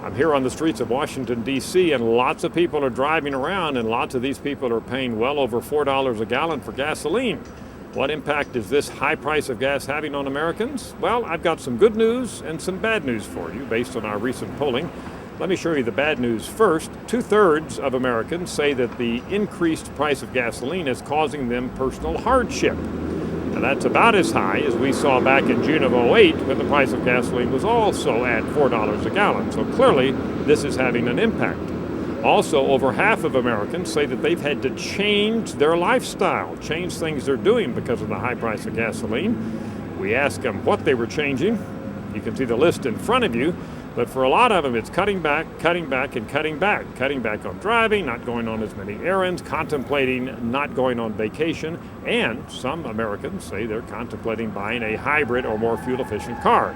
I'm here on the streets of Washington, D.C., and lots of people are driving around, and lots of these people are paying well over $4 a gallon for gasoline. What impact is this high price of gas having on Americans? Well, I've got some good news and some bad news for you based on our recent polling. Let me show you the bad news first. 2/3 of Americans say that the increased price of gasoline is causing them personal hardship. Now, that's about as high as we saw back in June of '08 when the price of gasoline was also at $4 a gallon. So clearly, this is having an impact. Also, over half of Americans say that they've had to change their lifestyle, change things they're doing because of the high price of gasoline. We asked them what they were changing. You can see the list in front of you. But for a lot of them, it's cutting back, and cutting back. Cutting back on driving, not going on as many errands, contemplating not going on vacation, and some Americans say they're contemplating buying a hybrid or more fuel-efficient car.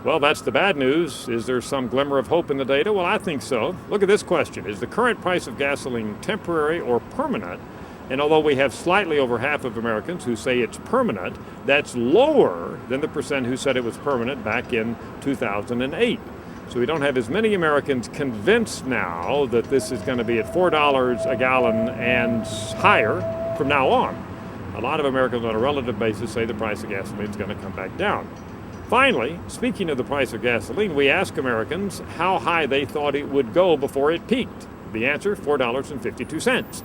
Well, that's the bad news. Is there some glimmer of hope in the data? Well, I think so. Look at this question. Is the current price of gasoline temporary or permanent? And although we have slightly over half of Americans who say it's permanent, that's lower than the percent who said it was permanent back in 2008. So we don't have as many Americans convinced now that this is going to be at $4 a gallon and higher from now on. A lot of Americans on a relative basis say the price of gasoline is going to come back down. Finally, speaking of the price of gasoline, we asked Americans how high they thought it would go before it peaked. The answer, $4.52.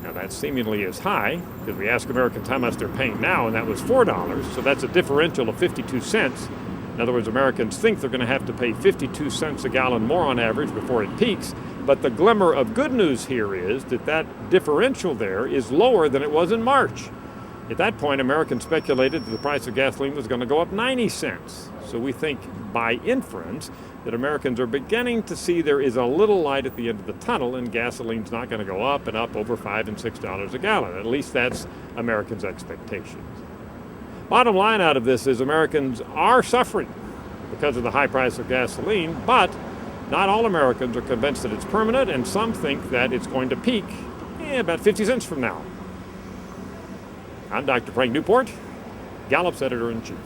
Now that's seemingly as high because we asked Americans how much they're paying now, and that was $4. So that's a differential of 52 cents. In other words, Americans think they're going to have to pay 52 cents a gallon more on average before it peaks. But the glimmer of good news here is that that differential there is lower than it was in March. At that point, Americans speculated that the price of gasoline was going to go up 90 cents. So we think by inference that Americans are beginning to see there is a little light at the end of the tunnel, and gasoline's not going to go up and up over $5 and $6 a gallon. At least that's Americans' expectations. Bottom line out of this is Americans are suffering because of the high price of gasoline, but not all Americans are convinced that it's permanent, and some think that it's going to peak about 50 cents from now. I'm Dr. Frank Newport, Gallup's Editor-in-Chief.